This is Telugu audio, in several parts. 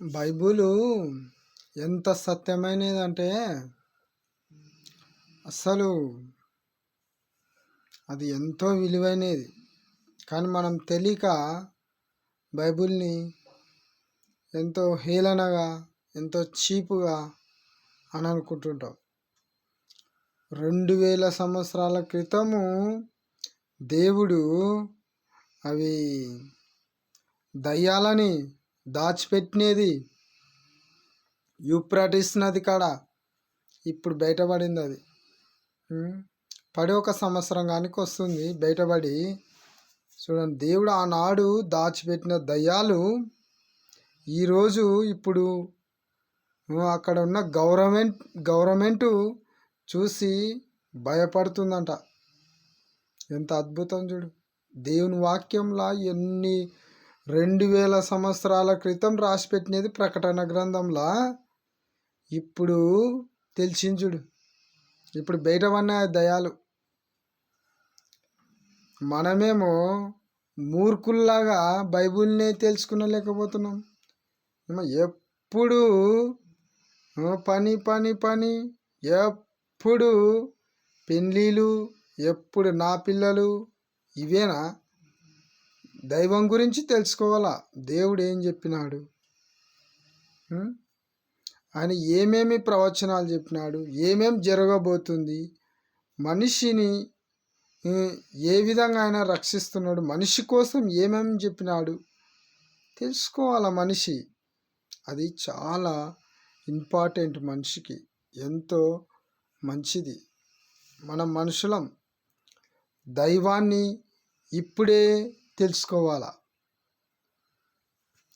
బైబులు ఎంత సత్యమైనదంటే అస్సలు అది ఎంతో విలువైనది. కానీ మనం తెలియక బైబిల్ని ఎంతో హేళనగా, ఎంతో చీపుగా అని అనుకుంటుంటాం. 2000 సంవత్సరాల క్రితము దేవుడు అవి దయ్యాలని దాచిపెట్టినది యూప్రటీస్ నది కాడ ఇప్పుడు బయటపడింది. అది పడి 1 సంవత్సరం కానికి వస్తుంది బయటపడి. చూడండి, దేవుడు ఆనాడు దాచిపెట్టిన దయ్యాలు ఈరోజు ఇప్పుడు అక్కడ ఉన్న గవర్నమెంటు చూసి భయపడుతుందంట. ఎంత అద్భుతం చూడు! దేవుని వాక్యంలా ఎన్ని 2000 సంవత్సరాల క్రితం రాసిపెట్టినది ప్రకటన గ్రంథంలా ఇప్పుడు తెలిసింది చూడు. ఇప్పుడు బయట పడిన దయాలు. మనమేమో మూర్ఖుల్లాగా బైబిల్నే తెలుసుకునలేకపోతున్నాం. ఎప్పుడు పని పని పని, ఎప్పుడు పెళ్ళిళ్ళు, ఎప్పుడు నా పిల్లలు, ఇవేనా? దైవం గురించి తెలుసుకోవాలా. దేవుడు ఏం చెప్పినాడు, ఆయన ఏమేమి ప్రవచనాలు చెప్పినాడు, ఏమేమి జరగబోతుంది, మనిషిని ఏ విధంగా ఆయన రక్షిస్తున్నాడు, మనిషి కోసం ఏమేమి చెప్పినాడు తెలుసుకోవాలా మనిషి. అది చాలా ఇంపార్టెంట్. మనిషికి ఎంతో మంచిది. మనం మనుషులం దైవాన్ని ఇప్పుడే తెలుసుకోవాలా,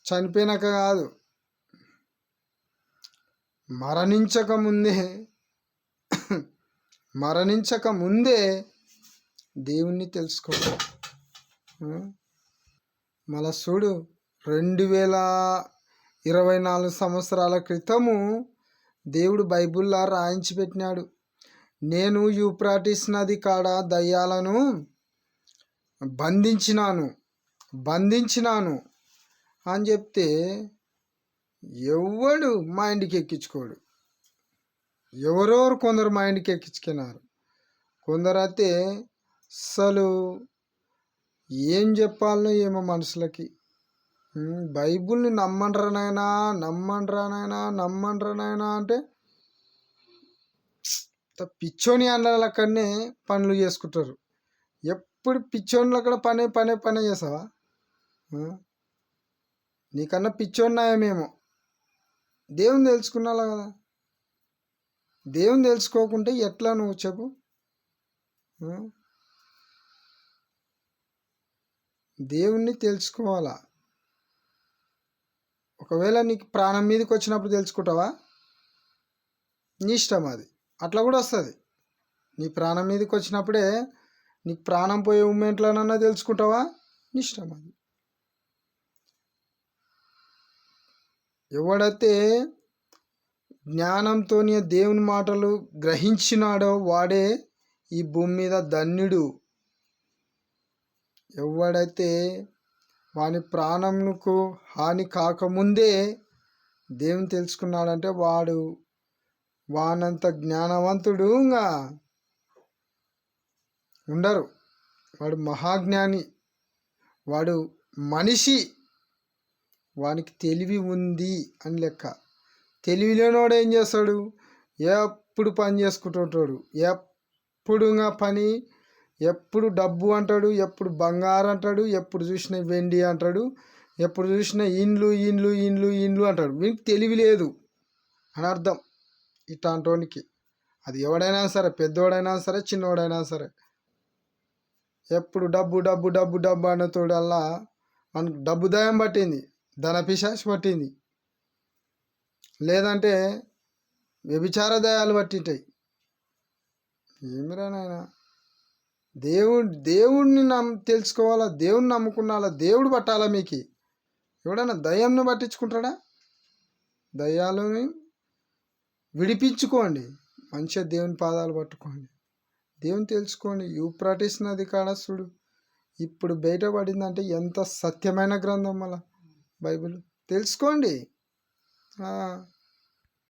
చనిపోయినాక కాదు. మరణించక ముందే దేవుణ్ణి తెలుసుకోవాలి. మళ్ళా చూడు, 2024 సంవత్సరాల క్రితము దేవుడు బైబిల్లో రాయించి పెట్టినాడు. నేను యూప్రటీస్ నది కాడ దయ్యాలను బంధించినాను అని చెప్తే ఎవడు మైండ్కి ఎక్కించుకోడు. కొందరు మైండ్కి ఎక్కించుకున్నారు. కొందరు అయితే అసలు ఏం చెప్పాలనో ఏమో మనుషులకి. బైబిల్ని నమ్మండ్రనైనా అంటే పిచ్చోని అన్నలక్కడనే పనులు చేసుకుంటారు. ఎప్పుడు పిచ్చోన్లు అక్కడ పనే చేసావా? నీకన్నా పిచ్చోన్నాయేమేమో. దేవుని తెలుసుకున్నాలా కదా. దేవుని తెలుసుకోకుంటే ఎట్లా నువ్వు చెప్పు? దేవుణ్ణి తెలుసుకోవాలా. ఒకవేళ నీకు ప్రాణం మీదకి వచ్చినప్పుడు తెలుసుకుంటావా? నీ ఇష్టం, అది అట్లా కూడా వస్తుంది. నీ ప్రాణం మీదకి వచ్చినప్పుడే నీకు ప్రాణం పోయే మూమెంట్లోనన్నా తెలుసుకుంటావా? నీ ఇష్టం అది. ఎవడైతే జ్ఞానంతో దేవుని మాటలు గ్రహించినాడో వాడే ఈ భూమి మీద ధన్యుడు. ఎవడైతే వాని ప్రాణంకు హాని కాకముందే దేవుని తెలుసుకున్నాడంటే వానంత జ్ఞానవంతుడు ఇంకా ఉండరు. వాడు మహాజ్ఞాని, వాడు మనిషి, వానికి తెలివి ఉంది అని లెక్క. తెలివి లేనివాడు ఏం చేస్తాడు? ఎప్పుడు పని చేసుకుంటుంటాడు, ఎప్పుడు పని, ఎప్పుడు డబ్బు అంటాడు, ఎప్పుడు బంగారం అంటాడు, ఎప్పుడు చూసిన వెండి అంటాడు, ఎప్పుడు చూసిన ఇండ్లు అంటాడు. వీనికి తెలివి లేదు అని అర్థం. ఇట్లాంటోనికి అది ఎవడైనా సరే, పెద్దోడైనా సరే, చిన్నోడైనా సరే, ఎప్పుడు డబ్బు అన్నతోడల్లా మనకు డబ్బు దయం పట్టింది, ధన పిశాచి పట్టింది, లేదంటే వ్యభిచార దయాలు పట్టింటాయి. ఏమిరా నాయనా, దేవుడిని తెలుసుకోవాలా, దేవుడిని నమ్ముకున్నాలా, దేవుడు పట్టాలా. మీకు ఎవడన్నా దయ్యంను పట్టించుకుంటాడా? దయ్యాలని విడిపించుకోండి, మంచిగా దేవుని పాదాలు పట్టుకోండి, దేవుని తెలుసుకోండి. యూప్రటీస్ నది కాడ చూడు ఇప్పుడు బయటపడిందంటే ఎంత సత్యమైన గ్రంథం. మళ్ళా బైబిల్ తెలుసుకోండి. ఆ.